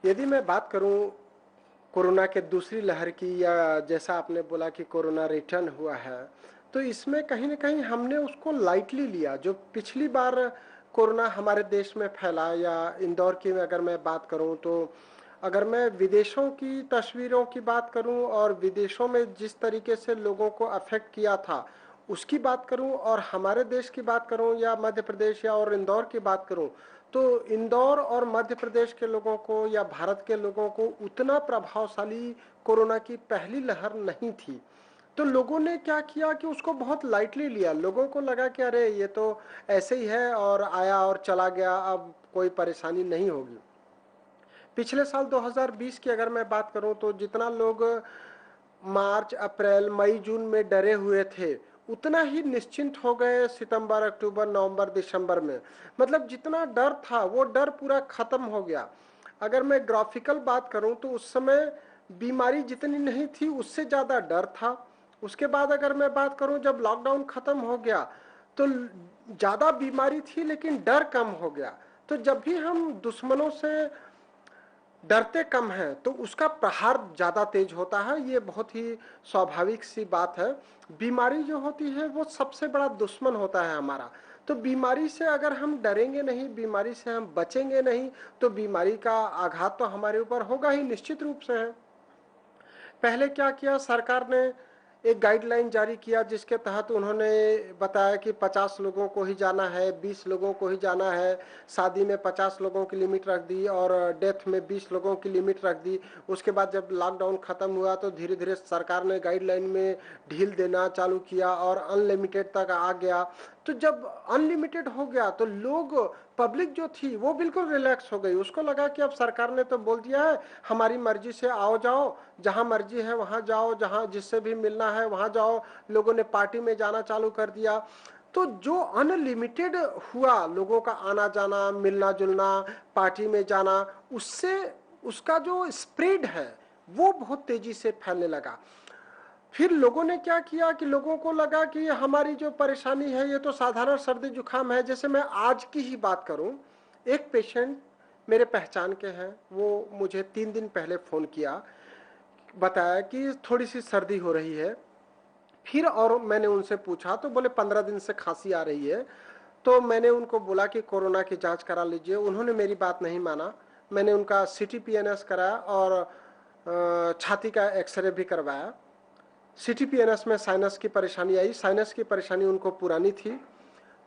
यदि मैं बात करूं कोरोना के दूसरी लहर की, या जैसा आपने बोला कि कोरोना रिटर्न हुआ है, तो इसमें कहीं ना कहीं हमने उसको लाइटली लिया। जो पिछली बार कोरोना हमारे देश में फैला, या इंदौर की अगर मैं बात करूं, तो अगर मैं विदेशों की तस्वीरों की बात करूं और विदेशों में जिस तरीके से लोगों को अफेक्ट किया था उसकी बात करूं, और हमारे देश की बात करूं, या मध्य प्रदेश या और इंदौर की बात करूं, तो इंदौर और मध्य प्रदेश के लोगों को या भारत के लोगों को उतना प्रभावशाली कोरोना की पहली लहर नहीं थी। तो लोगों ने क्या किया कि उसको बहुत लाइटली लिया। लोगों को लगा कि अरे ये तो ऐसे ही है और आया और चला गया, अब कोई परेशानी नहीं होगी। पिछले साल 2020 की अगर मैं बात करूं, तो जितना लोग मार्च अप्रैल मई जून में डरे हुए थे, उतना ही निश्चिंत हो गए सितंबर अक्टूबर नवंबर दिसंबर में। मतलब जितना डर था वो डर पूरा खत्म हो गया। अगर मैं ग्राफिकल बात करूं, तो उस समय बीमारी जितनी नहीं थी उससे ज़्यादा डर था। उसके बाद अगर मैं बात करूं, जब लॉकडाउन खत्म हो गया तो ज़्यादा बीमारी थी लेकिन डर कम हो गया। तो जब भी हम दुश्मनों से डरते कम हैं तो उसका प्रहार ज़्यादा तेज होता है। ये बहुत ही स्वाभाविक सी बात है। बीमारी जो होती है वो सबसे बड़ा दुश्मन होता है हमारा। तो बीमारी से अगर हम डरेंगे नहीं, बीमारी से हम बचेंगे नहीं, तो बीमारी का आघात तो हमारे ऊपर होगा ही, निश्चित रूप से है। पहले क्या किया सरकार ने, एक गाइडलाइन जारी किया जिसके तहत उन्होंने बताया कि 50 लोगों को ही जाना है, 20 लोगों को ही जाना है। शादी में 50 लोगों की लिमिट रख दी और डेथ में 20 लोगों की लिमिट रख दी। उसके बाद जब लॉकडाउन ख़त्म हुआ तो धीरे धीरे सरकार ने गाइडलाइन में ढील देना चालू किया और अनलिमिटेड तक आ गया। तो जब अनलिमिटेड हो गया तो लोग, पब्लिक जो थी वो बिल्कुल रिलैक्स हो गई। उसको लगा कि अब सरकार ने तो बोल दिया है, हमारी मर्जी से आओ जाओ, जहां मर्जी है वहां जाओ, जहां जिससे भी मिलना है वहां जाओ। लोगों ने पार्टी में जाना चालू कर दिया। तो जो अनलिमिटेड हुआ लोगों का आना जाना, मिलना जुलना, पार्टी में जाना, उससे उसका जो स्प्रेड है वो बहुत तेजी से फैलने लगा। फिर लोगों ने क्या किया कि लोगों को लगा कि हमारी जो परेशानी है ये तो साधारण सर्दी जुकाम है। जैसे मैं आज की ही बात करूं, एक पेशेंट मेरे पहचान के हैं, वो मुझे 3 दिन पहले फ़ोन किया, बताया कि थोड़ी सी सर्दी हो रही है। फिर और मैंने उनसे पूछा तो बोले 15 दिन से खांसी आ रही है। तो मैंने उनको बोला कि कोरोना की जांच करा लीजिए। उन्होंने मेरी बात नहीं माना। मैंने उनका CT-PNS कराया और छाती का एक्सरे भी करवाया। CT-PNS में साइनस की परेशानी आई। साइनस की परेशानी उनको पुरानी थी।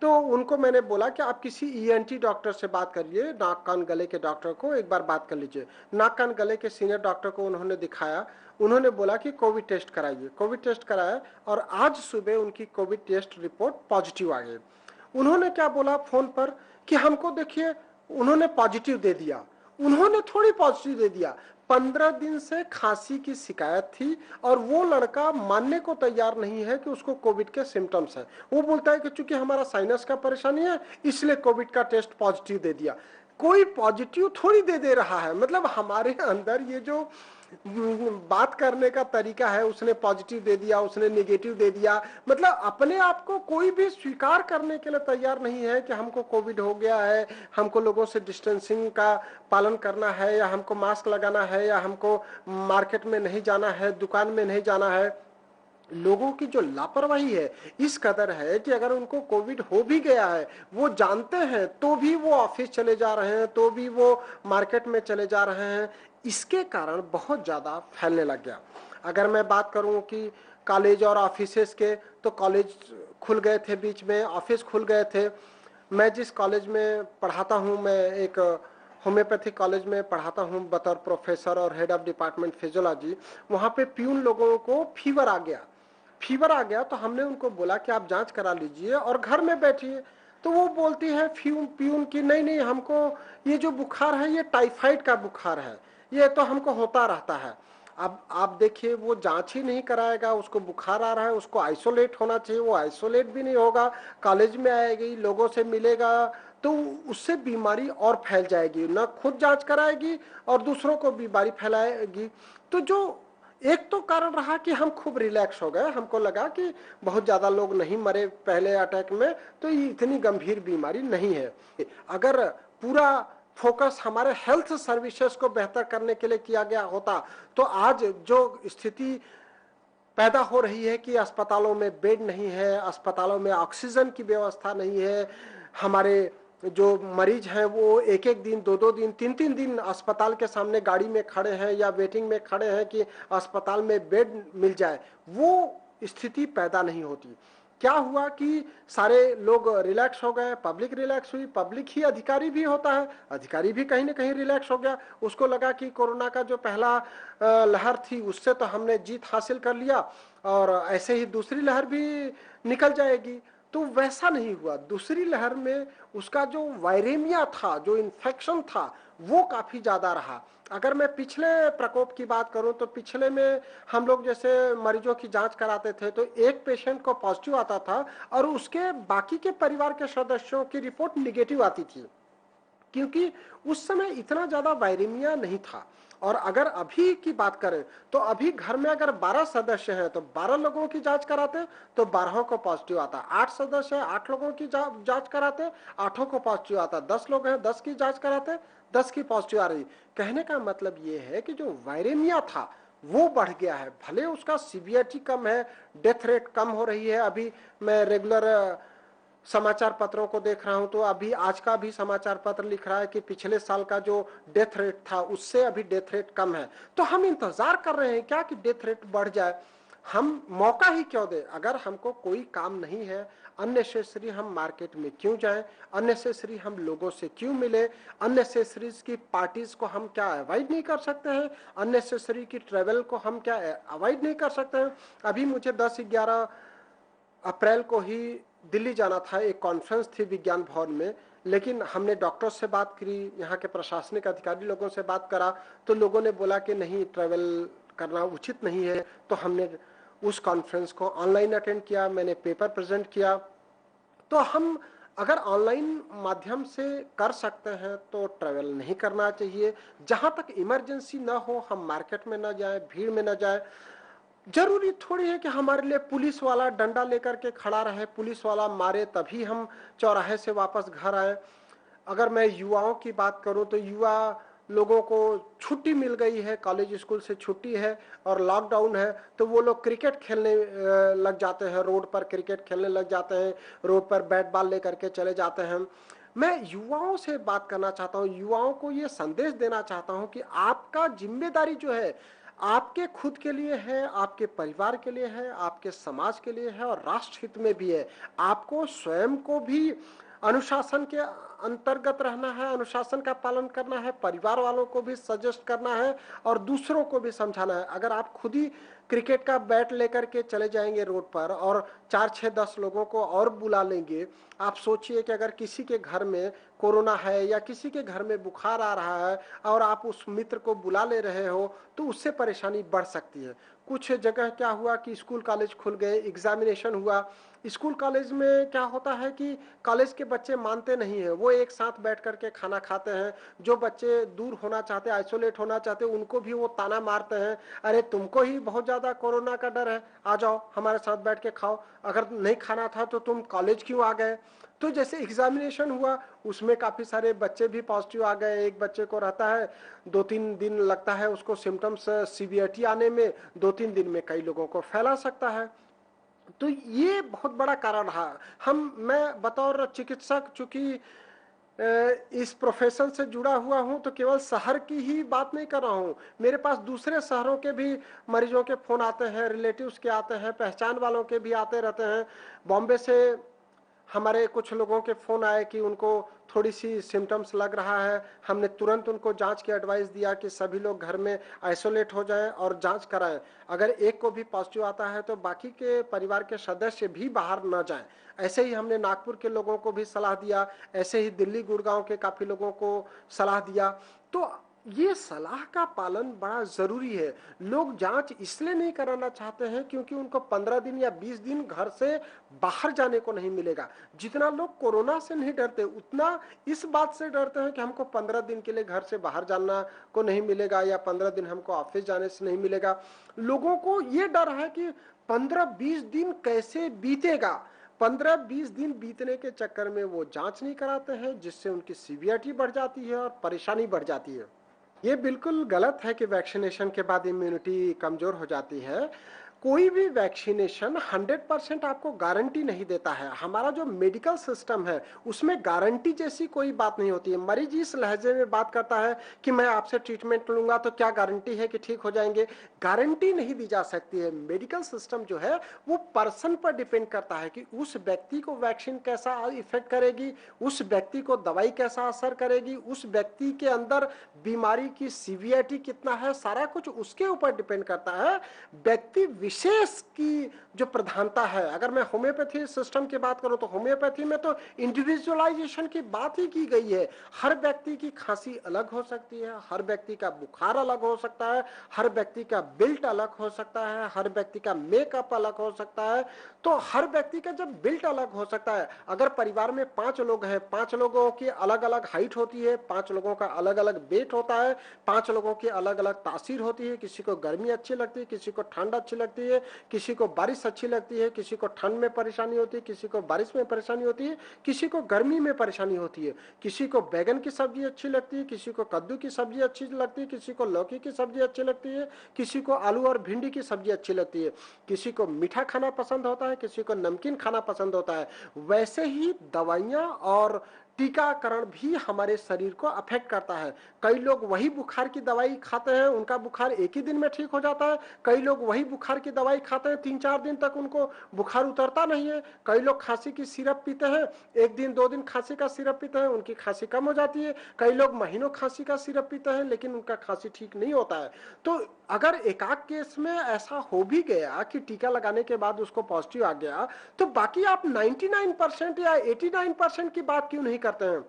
तो उनको मैंने बोला कि आप किसी ENT डॉक्टर से बात करिए, नाक कान गले के डॉक्टर को एक बार बात कर लीजिए। नाक कान गले के सीनियर डॉक्टर को उन्होंने दिखाया। उन्होंने बोला कि कोविड टेस्ट कराइए। कोविड टेस्ट कराया और आज सुबह उनकी कोविड टेस्ट रिपोर्ट पॉजिटिव आ गई। उन्होंने क्या बोला फोन पर कि हमको देखिए, उन्होंने पॉजिटिव दे दिया। उन्होंने थोड़ी पॉजिटिव दे दिया, 15 दिन से खांसी की शिकायत थी और वो लड़का मानने को तैयार नहीं है कि उसको कोविड के सिम्टम्स हैं। वो बोलता है कि चूंकि हमारा साइनस का परेशानी है इसलिए कोविड का टेस्ट पॉजिटिव दे दिया। कोई पॉजिटिव थोड़ी दे रहा है। मतलब हमारे अंदर ये जो बात करने का तरीका है, उसने पॉजिटिव दे दिया, उसने नेगेटिव दे दिया, मतलब अपने आप को कोई भी स्वीकार करने के लिए तैयार नहीं है कि हमको कोविड हो गया है, हमको लोगों से डिस्टेंसिंग का पालन करना है, या हमको मास्क लगाना है, या हमको मार्केट में नहीं जाना है, दुकान में नहीं जाना है। लोगों की जो लापरवाही है इस कदर है कि अगर उनको कोविड हो भी गया है, वो जानते हैं तो भी वो ऑफिस चले जा रहे हैं, तो भी वो मार्केट में चले जा रहे हैं। इसके कारण बहुत ज़्यादा फैलने लग गया। अगर मैं बात करूं कि कॉलेज और ऑफिसेस के, तो कॉलेज खुल गए थे, बीच में ऑफिस खुल गए थे। मैं जिस कॉलेज में पढ़ाता हूं, मैं एक होम्योपैथी कॉलेज में पढ़ाता हूं बतौर प्रोफेसर और हेड ऑफ डिपार्टमेंट फिजियोलॉजी। वहाँ पे प्यून लोगों को फीवर आ गया। फीवर आ गया तो हमने उनको बोला कि आप जांच करा लीजिए और घर में बैठिए। तो वो बोलती है प्यून की, नहीं नहीं, हमको ये जो बुखार है ये टाइफाइड का बुखार है, ये तो हमको होता रहता है। अब आप देखिए, वो जांच ही नहीं कराएगा, उसको बुखार आ रहा है, उसको आइसोलेट होना चाहिए, वो आइसोलेट भी नहीं होगा, कॉलेज में आएगी, लोगों से मिलेगा, तो उससे बीमारी और फैल जाएगी। ना खुद जांच कराएगी और दूसरों को बीमारी फैलाएगी। तो जो एक तो कारण रहा कि हम खूब रिलैक्स हो गए, हमको लगा कि बहुत ज़्यादा लोग नहीं मरे पहले अटैक में, तो ये इतनी गंभीर बीमारी नहीं है। अगर पूरा फोकस हमारे हेल्थ सर्विसेज को बेहतर करने के लिए किया गया होता, तो आज जो स्थिति पैदा हो रही है कि अस्पतालों में बेड नहीं है, अस्पतालों में ऑक्सीजन की व्यवस्था नहीं है, हमारे जो मरीज हैं वो एक एक दिन, दो दो दिन, तीन तीन दिन अस्पताल के सामने गाड़ी में खड़े हैं या वेटिंग में खड़े हैं कि अस्पताल में बेड मिल जाए, वो स्थिति पैदा नहीं होती। क्या हुआ कि सारे लोग रिलैक्स हो गए, पब्लिक रिलैक्स हुई, पब्लिक ही अधिकारी भी होता है, अधिकारी भी कहीं ना कहीं रिलैक्स हो गया। उसको लगा कि कोरोना का जो पहला लहर थी उससे तो हमने जीत हासिल कर लिया और ऐसे ही दूसरी लहर भी निकल जाएगी। तो वैसा नहीं हुआ। दूसरी लहर में उसका जो वायरेमिया था, जो इन्फेक्शन था, वो काफी ज्यादा रहा। अगर मैं पिछले प्रकोप की बात करूं तो पिछले में हम लोग जैसे मरीजों की जांच कराते थे तो एक पेशेंट को पॉजिटिव आता था और उसके बाकी के परिवार के सदस्यों की रिपोर्ट निगेटिव आती थी, क्योंकि उस समय इतना ज्यादा वायरेमिया नहीं था। और अगर अभी की बात करें तो अभी घर में अगर 12 सदस्य हैं तो 12 लोगों की जांच कराते तो 12 को पॉजिटिव आता, 8 सदस्य हैं 8 लोगों की जांच कराते, 8 को पॉजिटिव आता, 10 लोग हैं 10 की जांच कराते, 10 की पॉजिटिव आ रही। कहने का मतलब ये है कि जो वायरेमिया था वो बढ़ गया है, भले उसका सीवियरिटी कम है, डेथ रेट कम हो रही है। अभी मैं रेगुलर समाचार पत्रों को देख रहा हूं तो अभी आज का भी समाचार पत्र लिख रहा है कि पिछले साल का जो डेथ रेट था उससे अभी डेथ रेट कम है। तो हम इंतजार कर रहे हैं क्या कि डेथ रेट बढ़ जाए? हम मौका ही क्यों दें? अगर हमको कोई काम नहीं है, अननेसेसरी हम मार्केट में क्यों जाएं, अननेसेसरी हम लोगों से क्यों मिले, अननेसेसरी की पार्टीज को हम क्या अवॉइड नहीं कर सकते हैं, अननेसेसरी की ट्रेवल को हम क्या अवॉइड नहीं कर सकते हैं? अभी मुझे 10-11 अप्रैल को ही दिल्ली जाना था, एक कॉन्फ्रेंस थी विज्ञान भवन में, लेकिन हमने डॉक्टर्स से बात करी, यहाँ के प्रशासनिक अधिकारी लोगों से बात करा तो लोगों ने बोला कि नहीं, ट्रैवल करना उचित नहीं है। तो हमने उस कॉन्फ्रेंस को ऑनलाइन अटेंड किया, मैंने पेपर प्रेजेंट किया। तो हम अगर ऑनलाइन माध्यम से कर सकते हैं तो ट्रैवल नहीं करना चाहिए। जहां तक इमरजेंसी ना हो हम मार्केट में ना जाए, भीड़ में ना जाए। जरूरी थोड़ी है कि हमारे लिए पुलिस वाला डंडा लेकर के खड़ा रहे, पुलिस वाला मारे तभी हम चौराहे से वापस घर आए। अगर मैं युवाओं की बात करूं तो युवा लोगों को छुट्टी मिल गई है, कॉलेज स्कूल से छुट्टी है और लॉकडाउन है, तो वो लोग क्रिकेट खेलने लग जाते हैं, रोड पर क्रिकेट खेलने लग जाते हैं, रोड पर बैट बॉल लेकर के चले जाते हैं। मैं युवाओं से बात करना चाहता हूं, युवाओं को ये संदेश देना चाहता हूं कि आपका जिम्मेदारी जो है आपके खुद के लिए है, आपके परिवार के लिए है, आपके समाज के लिए है और राष्ट्र हित में भी है। आपको स्वयं को भी अनुशासन के अंतर्गत रहना है, अनुशासन का पालन करना है, परिवार वालों को भी सजेस्ट करना है और दूसरों को भी समझाना है। अगर आप खुद ही क्रिकेट का बैट लेकर के चले जाएंगे रोड पर और 4-6-10 लोगों को और बुला लेंगे, आप सोचिए कि अगर किसी के घर में कोरोना है या किसी के घर में बुखार आ रहा है और आप उस मित्र को बुला ले रहे हो तो उससे परेशानी बढ़ सकती है। कुछ जगह क्या हुआ कि स्कूल कॉलेज खुल गए, एग्जामिनेशन हुआ। स्कूल कॉलेज में क्या होता है कि कॉलेज के बच्चे मानते नहीं है, वो एक साथ बैठ करके खाना खाते हैं। जो बच्चे दूर होना चाहते, आइसोलेट होना चाहते, उनको भी वो ताना मारते हैं, अरे तुमको ही बहुत ज्यादा कोरोना का डर है, आ जाओ हमारे साथ बैठ के खाओ, अगर नहीं खाना था तो तुम कॉलेज क्यों आ गए? तो जैसे एग्जामिनेशन हुआ उसमें काफी सारे बच्चे भी पॉजिटिव आ गए। एक बच्चे को रहता है 2-3 दिन लगता है उसको सिम्टम्स सीवियरिटी आने में, 2-3 दिन में कई लोगों को फैला सकता है। तो ये बहुत बड़ा कारण रहा। मैं बतौर चिकित्सक चूंकि इस प्रोफेशन से जुड़ा हुआ हूं तो केवल शहर की ही बात नहीं कर रहा हूं, मेरे पास दूसरे शहरों के भी मरीजों के फोन आते हैं, रिलेटिव्स के आते हैं, पहचान वालों के भी आते रहते हैं। बॉम्बे से हमारे कुछ लोगों के फोन आए कि उनको थोड़ी सी सिम्टम्स लग रहा है। हमने तुरंत उनको जांच की एडवाइस दिया कि सभी लोग घर में आइसोलेट हो जाएं और जांच कराएं। अगर एक को भी पॉजिटिव आता है तो बाकी के परिवार के सदस्य भी बाहर न जाएं। ऐसे ही हमने नागपुर के लोगों को भी सलाह दिया, ऐसे ही दिल्ली गुड़गांव के काफी लोगों को सलाह दिया। तो ये सलाह का पालन बड़ा जरूरी है। लोग जांच इसलिए नहीं कराना चाहते हैं क्योंकि उनको 15 दिन या 20 दिन घर से बाहर जाने को नहीं मिलेगा। जितना लोग कोरोना से नहीं डरते उतना इस बात से डरते हैं कि हमको 15 दिन के लिए घर से बाहर जाना को नहीं मिलेगा या 15 दिन हमको ऑफिस जाने से नहीं मिलेगा। लोगों को ये डर है कि 15-20 दिन कैसे बीतेगा, 15-20 दिन बीतने के चक्कर में वो जांच नहीं कराते हैं, जिससे उनकी सीवियरिटी बढ़ जाती है और परेशानी बढ़ जाती है। ये बिल्कुल गलत है कि वैक्सीनेशन के बाद इम्यूनिटी कमजोर हो जाती है। कोई भी वैक्सीनेशन 100% आपको गारंटी नहीं देता है। हमारा जो मेडिकल सिस्टम है उसमें गारंटी जैसी कोई बात नहीं होती है। मरीज इस लहजे में बात करता है कि मैं आपसे ट्रीटमेंट लूंगा तो क्या गारंटी है कि ठीक हो जाएंगे। गारंटी नहीं दी जा सकती है। मेडिकल सिस्टम जो है वो पर्सन पर डिपेंड करता है कि उस व्यक्ति को वैक्सीन कैसा इफेक्ट करेगी, उस व्यक्ति को दवाई कैसा असर करेगी, उस व्यक्ति के अंदर बीमारी की सीवियरिटी कितना है, सारा कुछ उसके ऊपर डिपेंड करता है। व्यक्ति विशेष की जो प्रधानता है, अगर मैं होम्योपैथी सिस्टम की बात करूं तो होम्योपैथी में तो इंडिविजुअलाइजेशन की बात ही की गई है। हर व्यक्ति की खांसी अलग हो सकती है, हर व्यक्ति का बुखार अलग हो सकता है, हर व्यक्ति का बिल्ट अलग हो सकता है, हर व्यक्ति का मेकअप अलग हो सकता है। तो हर व्यक्ति का जब बिल्ट अलग हो सकता है, अगर परिवार में 5 लोग हैं, 5 लोगों की अलग अलग हाइट होती है, 5 लोगों का अलग अलग वेट होता है, 5 लोगों की अलग अलग तासीर होती है, किसी को गर्मी अच्छी लगती है, किसी को ठंड अच्छी लगती है, किसी को बारिश अच्छी लगती है, किसी को ठंड में परेशानी होती है, किसी को बारिश में परेशानी होती है, किसी को गर्मी में परेशानी होती है, किसी को बैगन की सब्जी अच्छी लगती है, किसी को कद्दू की सब्जी अच्छी लगती है, किसी को लौकी की सब्जी अच्छी लगती है, किसी को आलू और भिंडी की सब्जी अच्छी लगती है, किसी को मीठा खाना पसंद होता है, किसी को नमकीन खाना पसंद होता है। वैसे ही दवाइयां और टीकाकरण भी हमारे शरीर को अफेक्ट करता है। कई लोग वही बुखार की दवाई खाते हैं, उनका बुखार एक ही दिन में ठीक हो जाता है। कई लोग वही बुखार की दवाई खाते हैं, 3-4 दिन तक उनको बुखार उतरता नहीं है। कई लोग खांसी की सिरप पीते हैं, 1 दिन 2 दिन खांसी का सिरप पीते हैं, उनकी खांसी कम हो जाती है। कई लोग महीनों खांसी का सिरप पीते हैं, लेकिन उनका खांसी ठीक नहीं होता है। तो अगर एकाक केस में ऐसा हो भी गया कि टीका लगाने के बाद उसको पॉजिटिव आ गया, तो बाकी आप 99% या 89% की बात क्यों नहीं करते हैं।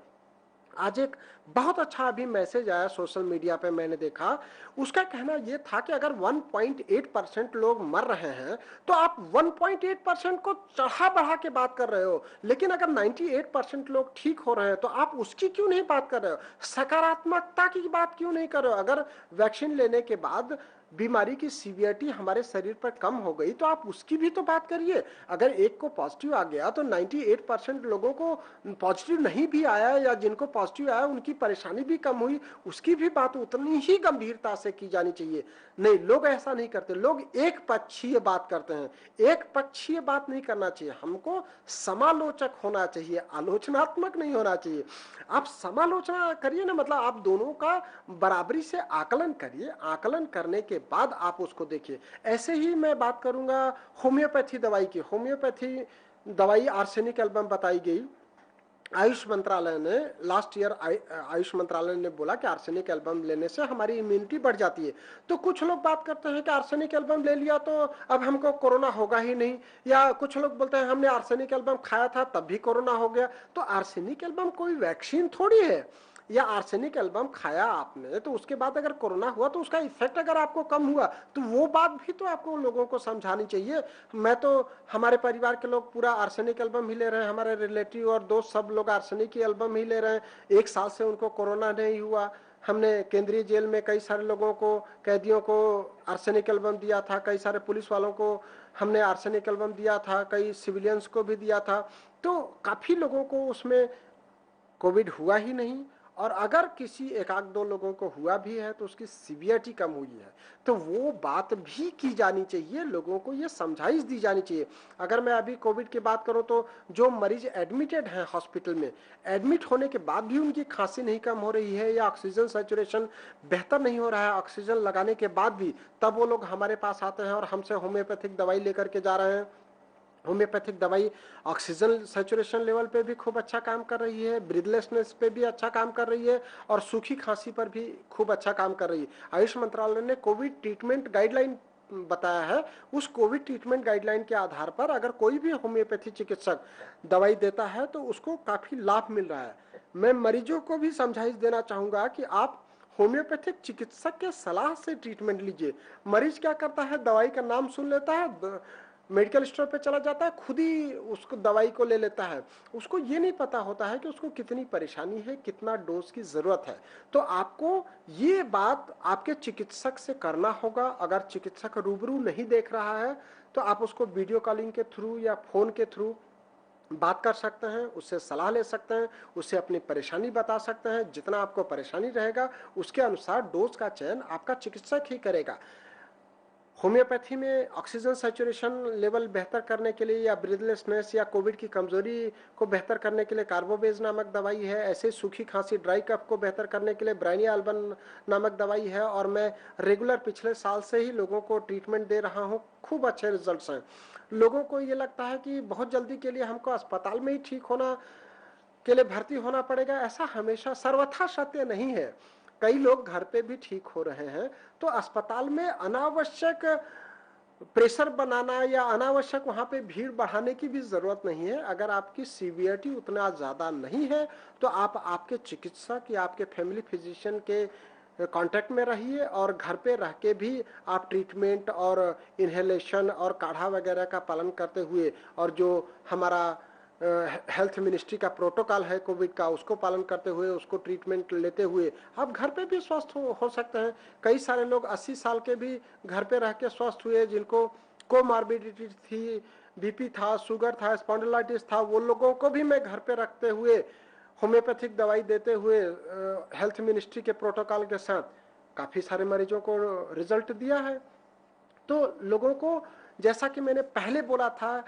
आज एक बहुत अच्छा अभी मैसेज आया सोशल मीडिया पे, मैंने देखा। उसका कहना यह था कि अगर 1.8% लोग मर रहे हैं तो आप 1.8% को चढ़ा बढ़ा के बात कर रहे हो, लेकिन अगर 98% लोग ठीक हो रहे हैं तो आप उसकी क्यों नहीं बात कर रहे हो। सकारात्मकता की बात क्यों नहीं कर रहे हो। अगर वैक्सीन लेने के बाद बीमारी की सीवियरिटी हमारे शरीर पर कम हो गई तो आप उसकी भी तो बात करिए। अगर एक को पॉजिटिव आ गया तो 98% लोगों को पॉजिटिव नहीं भी आया या जिनको पॉजिटिव आया उनकी परेशानी भी कम हुई, उसकी भी बात उतनी ही गंभीरता से की जानी चाहिए। नहीं, लोग ऐसा नहीं करते। लोग एक पक्षीय बात करते हैं। एक पक्षीय बात नहीं करना चाहिए। हमको समालोचक होना चाहिए, आलोचनात्मक नहीं होना चाहिए। आप समालोचना करिए ना, मतलब आप दोनों का बराबरी से आकलन करिए। आकलन करने के बाद आप उसको देखिए। ऐसे ही मैं बात करूंगा होम्योपैथी दवाई की। होम्योपैथी दवाई आर्सेनिक एल्बम बताई गई। आयुष मंत्रालय ने लास्ट ईयर आयुष मंत्रालय ने बोला कि आर्सेनिक एल्बम लेने से हमारी इम्यूनिटी बढ़ जाती है। तो कुछ लोग बात करते हैं कि आर्सेनिक एल्बम ले लिया तो अब हमको कोरोना होगा ही नहीं, या कुछ लोग बोलते हैं हमने आर्सेनिक एल्बम खाया था तब भी कोरोना हो गया। तो आर्सेनिक एल्बम कोई वैक्सीन थोड़ी है। या आर्सेनिक एल्बम खाया आपने तो उसके बाद अगर कोरोना हुआ तो उसका इफेक्ट अगर आपको कम हुआ तो वो बात भी तो आपको लोगों को समझानी चाहिए। मैं तो, हमारे परिवार के लोग पूरा आर्सेनिक एल्बम ही ले रहे हैं, हमारे रिलेटिव और दोस्त सब लोग आर्सेनिक की एल्बम ही ले रहे हैं। 1 साल से उनको कोरोना नहीं हुआ। हमने केंद्रीय जेल में कई सारे लोगों को, कैदियों को आर्सेनिक एल्बम दिया था, कई सारे पुलिस वालों को हमने आर्सेनिक एल्बम दिया था, कई सिविलियंस को भी दिया था। तो काफी लोगों को उसमें कोविड हुआ ही नहीं। और अगर किसी 1-2 लोगों को हुआ भी है तो उसकी सीवियरिटी कम हुई है। तो वो बात भी की जानी चाहिए, लोगों को ये समझाइश दी जानी चाहिए। अगर मैं अभी कोविड की बात करूं तो जो मरीज एडमिटेड हैं हॉस्पिटल में, एडमिट होने के बाद भी उनकी खांसी नहीं कम हो रही है या ऑक्सीजन सैचुरेशन बेहतर नहीं हो रहा है ऑक्सीजन लगाने के बाद भी, तब वो लोग हमारे पास आते हैं और हमसे होम्योपैथिक दवाई लेकर के जा रहे हैं। होम्योपैथिक दवाई ऑक्सीजन सैचुरेशन लेवल पे भी खूब अच्छा काम कर रही है, ब्रीथलेसनेस पे भी अच्छा काम कर रही है और सूखी खांसी पर भी खूब अच्छा काम कर रही है। आयुष मंत्रालय ने कोविड ट्रीटमेंट गाइडलाइन बताया है। उस कोविड ट्रीटमेंट गाइडलाइन के आधार पर अगर कोई भी होम्योपैथी चिकित्सक दवाई देता है तो उसको काफी लाभ मिल रहा है। मैं मरीजों को भी समझाइश देना चाहूंगा कि आप होम्योपैथिक चिकित्सक के सलाह से ट्रीटमेंट लीजिए। मरीज क्या करता है, दवाई का नाम सुन लेता है, मेडिकल स्टोर पे चला जाता है, खुद ही उसको दवाई को ले लेता है। उसको ये नहीं पता होता है कि उसको कितनी परेशानी है, कितना डोज की जरूरत है। तो आपको ये बात आपके चिकित्सक से करना होगा। अगर चिकित्सक रूबरू नहीं देख रहा है तो आप उसको वीडियो कॉलिंग के थ्रू या फोन के थ्रू बात कर सकते हैं, उससे सलाह ले सकते हैं, उससे अपनी परेशानी बता सकते हैं। जितना आपको परेशानी रहेगा उसके अनुसार डोज का चयन आपका चिकित्सक ही करेगा। होम्योपैथी में ऑक्सीजन सैचुरेशन लेवल बेहतर करने के लिए या ब्रीथलेसनेस या कोविड की कमजोरी को बेहतर करने के लिए कार्बोवेज नामक दवाई है। ऐसे सूखी खांसी ड्राई कफ को बेहतर करने के लिए ब्राइनिया अल्बन नामक दवाई है। और मैं रेगुलर पिछले साल से ही लोगों को ट्रीटमेंट दे रहा हूँ, खूब अच्छे रिजल्ट्स हैं। लोगों को ये लगता है कि बहुत जल्दी के लिए हमको अस्पताल में ही ठीक होना के लिए भर्ती होना पड़ेगा, ऐसा हमेशा सर्वथा सत्य नहीं है। कई लोग घर पे भी ठीक हो रहे हैं। तो अस्पताल में अनावश्यक प्रेशर बनाना या अनावश्यक वहां पे भीड़ बढ़ाने की भी जरूरत नहीं है। अगर आपकी सीवियरिटी उतना ज्यादा नहीं है तो आप आपके चिकित्सक या आपके फैमिली फिजिशियन के कांटेक्ट में रहिए और घर पे रह के भी आप ट्रीटमेंट और इन्हेलेशन और काढ़ा वगैरह का पालन करते हुए और जो हमारा हेल्थ मिनिस्ट्री का प्रोटोकॉल है कोविड का, उसको पालन करते हुए, उसको ट्रीटमेंट लेते हुए आप घर पे भी स्वस्थ हो सकते हैं। कई सारे लोग 80 साल के भी घर पे रह के स्वस्थ हुए, जिनको कोमार्बिडिटी थी, बीपी था, शुगर था, स्पॉन्डिलाइटिस था, वो लोगों को भी मैं घर पे रखते हुए होम्योपैथिक दवाई देते हुए हेल्थ मिनिस्ट्री के प्रोटोकॉल के साथ काफ़ी सारे मरीजों को रिजल्ट दिया है। तो लोगों को, जैसा कि मैंने पहले बोला था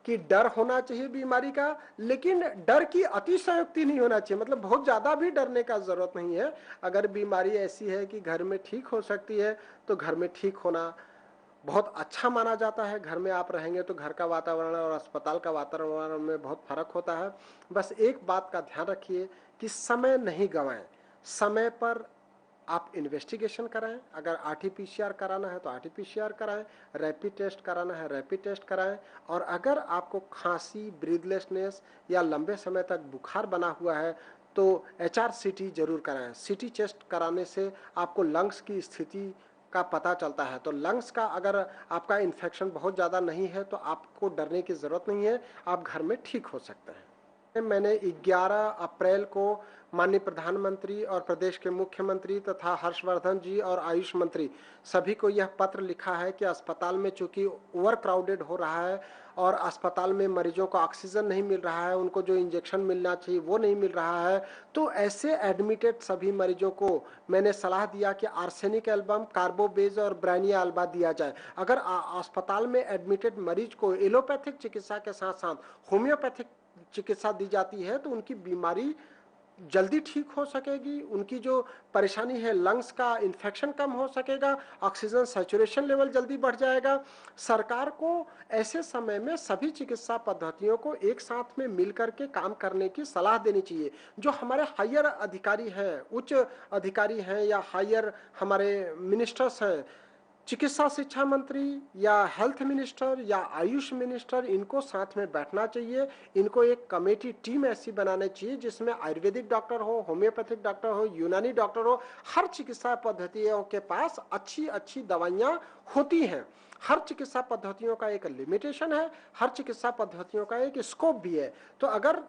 कि डर होना चाहिए बीमारी का, लेकिन डर की अतिशयोक्ति नहीं होना चाहिए। मतलब बहुत ज़्यादा भी डरने का ज़रूरत नहीं है। अगर बीमारी ऐसी है कि घर में ठीक हो सकती है तो घर में ठीक होना बहुत अच्छा माना जाता है। घर में आप रहेंगे तो घर का वातावरण और अस्पताल का वातावरण में बहुत फर्क होता है। बस एक बात का ध्यान रखिए कि समय नहीं गंवाएं। समय पर आप इन्वेस्टिगेशन कराएं। अगर आरटीपीसीआर कराना है तो आरटीपीसीआर कराएं, रैपिड टेस्ट कराना है रैपिड टेस्ट कराएं। और अगर आपको खांसी, ब्रीथलेसनेस या लंबे समय तक बुखार बना हुआ है तो एचआरसीटी जरूर कराएं। सीटी चेस्ट कराने से आपको लंग्स की स्थिति का पता चलता है। तो लंग्स का अगर आपका इन्फेक्शन बहुत ज़्यादा नहीं है तो आपको डरने की ज़रूरत नहीं है, आप घर में ठीक हो सकते हैं। मैंने 11 अप्रैल को माननीय प्रधानमंत्री और प्रदेश के मुख्यमंत्री तथा हर्षवर्धन जी और आयुष मंत्री सभी को यह पत्र लिखा है कि अस्पताल में चूंकि ओवर क्राउडेड हो रहा है और अस्पताल में मरीजों को ऑक्सीजन नहीं मिल रहा है, उनको जो इंजेक्शन मिलना चाहिए वो नहीं मिल रहा है, तो ऐसे एडमिटेड सभी मरीजों को मैंने सलाह दिया कि आर्सेनिक एल्बम, कार्बोवेज और ब्राइनिया अल्बा दिया जाए। अगर अस्पताल में एडमिटेड मरीज को एलोपैथिक चिकित्सा के साथ साथ होम्योपैथिक चिकित्सा दी जाती है तो उनकी बीमारी जल्दी ठीक हो सकेगी, उनकी जो परेशानी है लंग्स का इन्फेक्शन कम हो सकेगा, ऑक्सीजन सैचुरेशन लेवल जल्दी बढ़ जाएगा। सरकार को ऐसे समय में सभी चिकित्सा पद्धतियों को एक साथ में मिलकर के काम करने की सलाह देनी चाहिए। जो हमारे हायर अधिकारी हैं, उच्च अधिकारी हैं या हायर हमारे मिनिस्टर्स हैं, चिकित्सा शिक्षा मंत्री या हेल्थ मिनिस्टर या आयुष मिनिस्टर, इनको साथ में बैठना चाहिए। इनको एक कमेटी टीम ऐसी बनानी चाहिए जिसमें आयुर्वेदिक डॉक्टर हो, होम्योपैथिक डॉक्टर हो, यूनानी डॉक्टर हो। हर चिकित्सा पद्धतियों के पास अच्छी अच्छी दवाइयाँ होती हैं। हर चिकित्सा पद्धतियों का एक लिमिटेशन है, हर चिकित्सा पद्धतियों का एक स्कोप भी है। तो अगर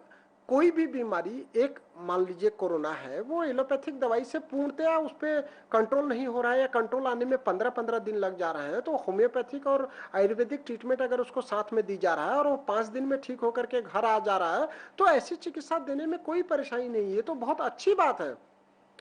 कोई भी बीमारी, एक मान लीजिए कोरोना है, वो एलोपैथिक दवाई से पूर्णतया उस पर कंट्रोल नहीं हो रहा है या कंट्रोल आने में 15-15 दिन लग जा रहे हैं, तो होम्योपैथिक और आयुर्वेदिक ट्रीटमेंट अगर उसको साथ में दी जा रहा है और वो 5 दिन में ठीक होकर के घर आ जा रहा है तो ऐसी चिकित्सा देने में कोई परेशानी नहीं है। तो बहुत अच्छी बात है।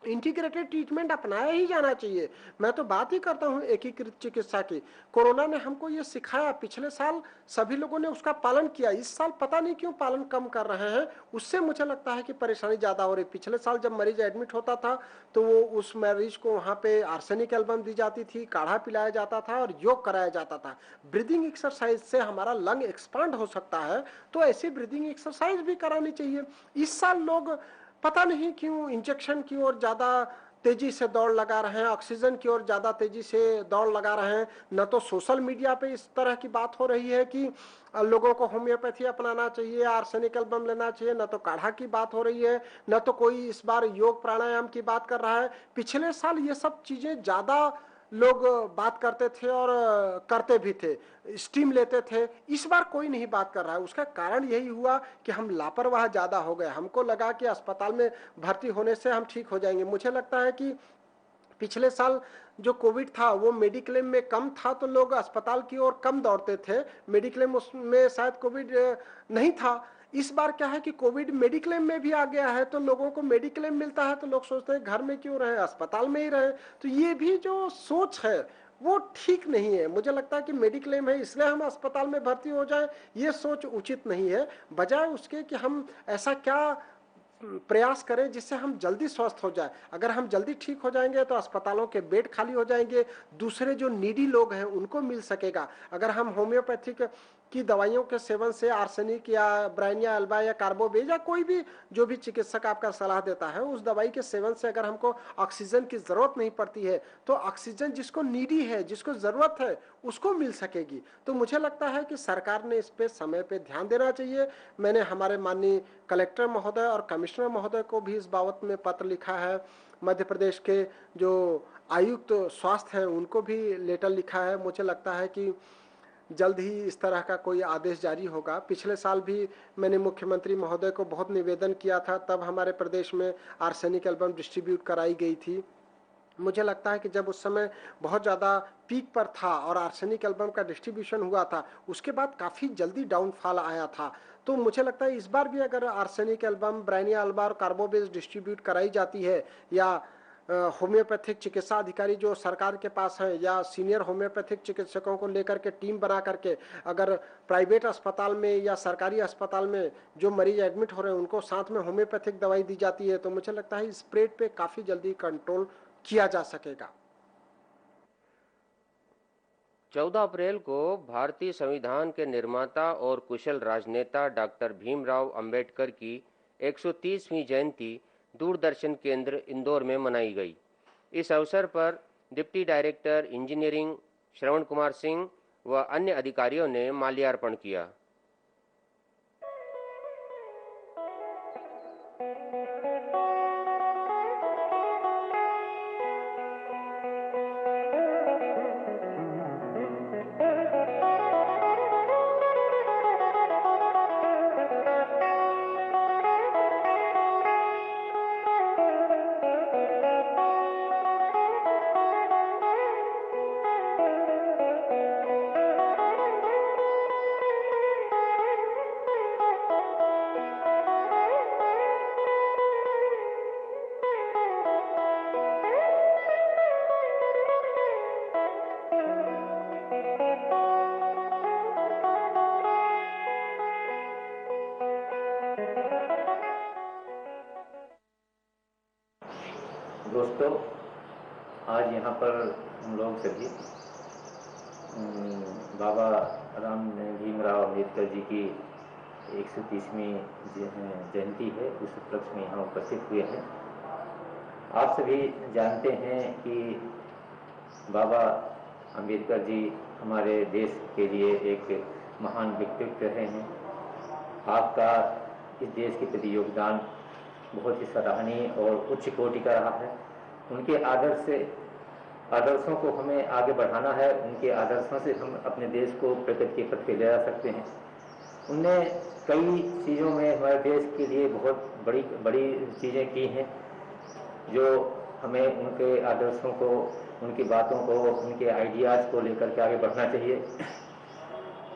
इंटीग्रेटेड ट्रीटमेंट अपनाया ही जाना चाहिए। मैं तो बात ही करता हूँ एकीकृत चिकित्सा की। कोरोना ने हमको ये सिखाया, पिछले साल सभी लोगों ने उसका पालन किया, इस साल पता नहीं क्यों पालन कम कर रहे हैं। उससे मुझे लगता है कि परेशानी ज्यादा हो रही। पिछले साल जब मरीज एडमिट होता था तो वो उस मरीज को वहां पे आर्सेनिक एल्बम दी जाती थी, काढ़ा पिलाया जाता था और योग कराया जाता था। ब्रीदिंग एक्सरसाइज से हमारा लंग एक्सपांड हो सकता है, तो ऐसी ब्रीदिंग एक्सरसाइज भी करानी चाहिए। इस साल लोग पता नहीं क्यों इंजेक्शन की ओर ज्यादा तेजी से दौड़ लगा रहे हैं, ऑक्सीजन की ओर ज्यादा तेजी से दौड़ लगा रहे हैं। न तो सोशल मीडिया पे इस तरह की बात हो रही है कि लोगों को होम्योपैथी अपनाना चाहिए, आर्सेनिक एल्बम लेना चाहिए, न तो काढ़ा की बात हो रही है, न तो कोई इस बार योग प्राणायाम की बात कर रहा है। पिछले साल ये सब चीजें ज्यादा लोग बात करते थे और करते भी थे, स्टीम लेते थे। इस बार कोई नहीं बात कर रहा है। उसका कारण यही हुआ कि हम लापरवाह ज्यादा हो गए। हमको लगा कि अस्पताल में भर्ती होने से हम ठीक हो जाएंगे। मुझे लगता है कि पिछले साल जो कोविड था वो मेडिक्लेम में कम था तो लोग अस्पताल की ओर कम दौड़ते थे। मेडिक्लेम उसमें शायद कोविड नहीं था, इस बार क्या है कि कोविड मेडिक्लेम में भी आ गया है, तो लोगों को मेडिक्लेम मिलता है तो लोग सोचते हैं घर में क्यों रहे, अस्पताल में ही रहे। तो ये भी जो सोच है वो ठीक नहीं है। मुझे लगता है कि मेडिक्लेम है इसलिए हम अस्पताल में भर्ती हो जाए, ये सोच उचित नहीं है। बजाय उसके कि हम ऐसा क्या प्रयास करें जिससे हम जल्दी स्वस्थ हो जाए। अगर हम जल्दी ठीक हो जाएंगे तो अस्पतालों के बेड खाली हो जाएंगे, दूसरे जो नीडी लोग हैं उनको मिल सकेगा। अगर हम होम्योपैथिक की दवाइयों के सेवन से आर्सेनिक या ब्राइनिया अल्बा या कार्बोवेज या कोई भी जो भी चिकित्सक आपका सलाह देता है उस दवाई के सेवन से अगर हमको ऑक्सीजन की जरूरत नहीं पड़ती है तो ऑक्सीजन जिसको नीडी है, जिसको जरूरत है, उसको मिल सकेगी। तो मुझे लगता है कि सरकार ने इस पे समय पे ध्यान देना चाहिए। मैंने हमारे माननीय कलेक्टर महोदय और कमिश्नर महोदय को भी इस बाबत में पत्र लिखा है। मध्य प्रदेश के जो आयुक्त स्वास्थ्य हैं उनको भी लेटर लिखा है। मुझे लगता है कि जल्द ही इस तरह का कोई आदेश जारी होगा। पिछले साल भी मैंने मुख्यमंत्री महोदय को बहुत निवेदन किया था, तब हमारे प्रदेश में आर्सेनिक एल्बम डिस्ट्रीब्यूट कराई गई थी। मुझे लगता है कि जब उस समय बहुत ज़्यादा पीक पर था और आर्सेनिक एल्बम का डिस्ट्रीब्यूशन हुआ था, उसके बाद काफ़ी जल्दी डाउनफॉल आया था। तो मुझे लगता है इस बार भी अगर आर्सेनिक एल्बम, ब्राइनिया अल्बा और कार्बोवेज डिस्ट्रीब्यूट कराई जाती है या होम्योपैथिक चिकित्सा अधिकारी जो सरकार के पास हैं या सीनियर होम्योपैथिक चिकित्सकों को लेकर के टीम बना करके अगर प्राइवेट अस्पताल में या सरकारी अस्पताल में जो मरीज एडमिट हो रहे हैं उनको साथ में होम्योपैथिक दवाई दी जाती है तो मुझे लगता है स्प्रेड पे काफ़ी जल्दी कंट्रोल किया जा सकेगा। 14 अप्रैल को भारतीय संविधान के निर्माता और कुशल राजनेता डॉक्टर भीमराव अंबेडकर की 130वीं जयंती दूरदर्शन केंद्र इंदौर में मनाई गई। इस अवसर पर deputy director engineering Shravan Kumar Singh व अन्य अधिकारियों ने माल्यार्पण किया। दोस्तों, आज यहाँ पर हम लोग सभी बाबा भीमराव अम्बेडकर जी की 130वीं जयंती है, उस उपलक्ष्य में यहाँ उपस्थित हुए हैं। आप सभी जानते हैं कि बाबा अम्बेडकर जी हमारे देश के लिए एक महान व्यक्तित्व रहे हैं। आपका इस देश के प्रति योगदान बहुत ही सराहनीय और उच्च कोटि का रहा है। उनके आदर्शों को हमें आगे बढ़ाना है। उनके आदर्शों से हम अपने देश को प्रगति के पथ पे ले जा सकते हैं। उनने कई चीज़ों में हमारे देश के लिए बहुत बड़ी चीज़ें की हैं, जो हमें उनके आदर्शों को, उनकी बातों को, उनके आइडियाज़ को लेकर के आगे बढ़ना चाहिए।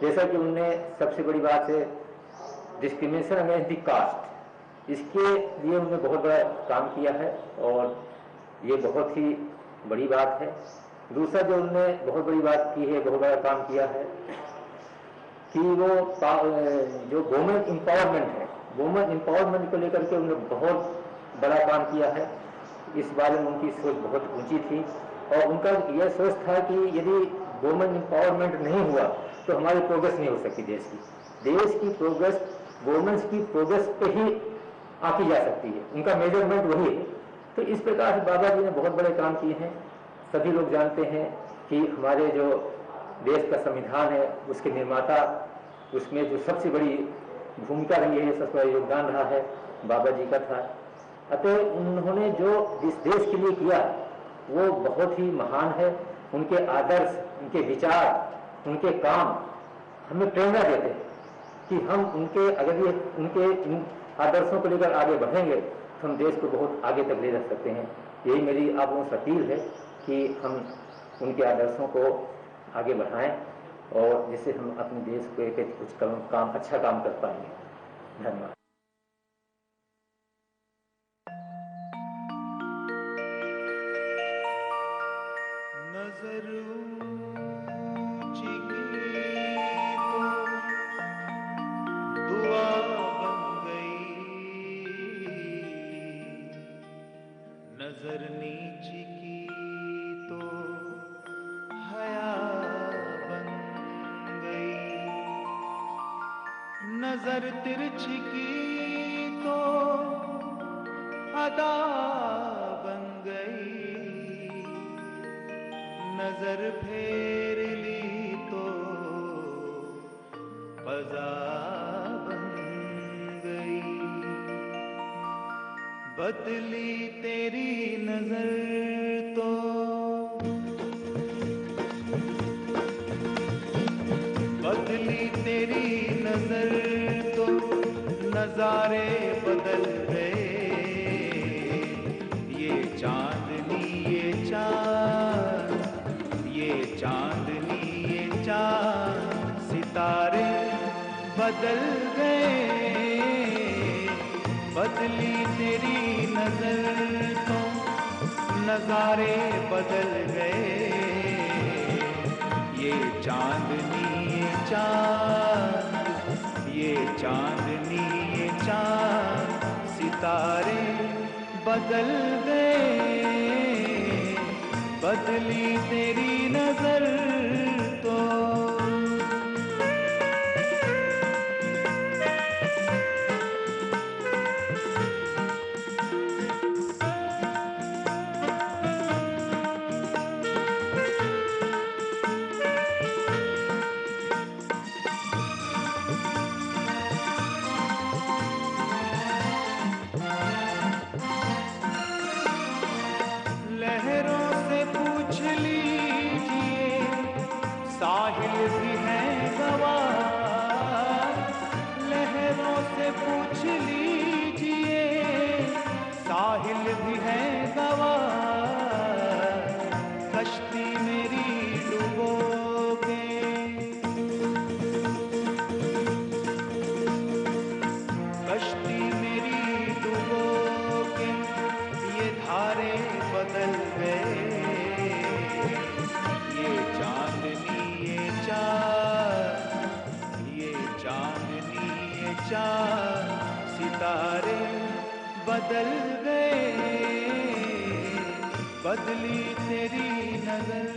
जैसा कि उनने सबसे बड़ी बात है डिस्क्रिमिनेशन अगेंस्ट द कास्ट, इसके लिए उन्होंने बहुत बड़ा काम किया है और ये बहुत ही बड़ी बात है। दूसरा जो उन्होंने बहुत बड़ी बात की है, बहुत बड़ा काम किया है कि वो जो वुमेन एम्पावरमेंट है, वुमेन एम्पावरमेंट को लेकर के उन्होंने बहुत बड़ा काम किया है। इस बारे में उनकी सोच बहुत ऊंची थी और उनका यह सोच था कि यदि वुमेन एम्पावरमेंट नहीं हुआ तो हमारी प्रोग्रेस नहीं हो सकती। देश की प्रोग्रेस वुमेन्स की प्रोग्रेस पे ही आकी जा सकती है, उनका मेजरमेंट वही है। तो इस प्रकार से बाबा जी ने बहुत बड़े काम किए हैं। सभी लोग जानते हैं कि हमारे जो देश का संविधान है उसके निर्माता, उसमें जो सबसे बड़ी भूमिका रही है, सबसे बड़ा योगदान रहा है, बाबा जी का था। अतः उन्होंने जो इस देश के लिए किया वो बहुत ही महान है। उनके आदर्श, उनके विचार, उनके काम हमें प्रेरणा देते हैं कि हम उनके इन आदर्शों को लेकर आगे बढ़ेंगे तो हम देश को बहुत आगे तक ले जा सकते हैं। यही मेरी आप लोगों से अपील है कि हम उनके आदर्शों को आगे बढ़ाएं और जिससे हम अपने देश को एक कुछ अच्छा काम कर पाएंगे। धन्यवाद। नजर ऊंची की तो दुआ बन गई, नजर नीची की तो हया बन गई, नजर तिरछी की तो अदा बन गई, नजर फेर ली तो क़ज़ा बन गई। बदली तेरी नजर तो बदली तेरी नजर तो नजारे बदल गए, ये चांदनी ये चांद, ये चांदनी ये चांद, सितारे बदल गए। बदली तेरी नजर तो नजारे बदल गए, ये चांदनी ये चांद, ये चांदनी ये चांद, सितारे बदल गए। बदली तेरी नजर तो लहरों से पूछ लीजिए, साहिल भी है गवाह। लहरों से पूछ लीजिए, साहिल भी है गवाह। कश्ती मेरी डुबोगे, कश्ती मेरी डुबोगे, ये धारे बदल गए। ये चांदनी ये चांद, ये चांदनी ये चांद, सितारे बदल गए। बदली तेरी नजर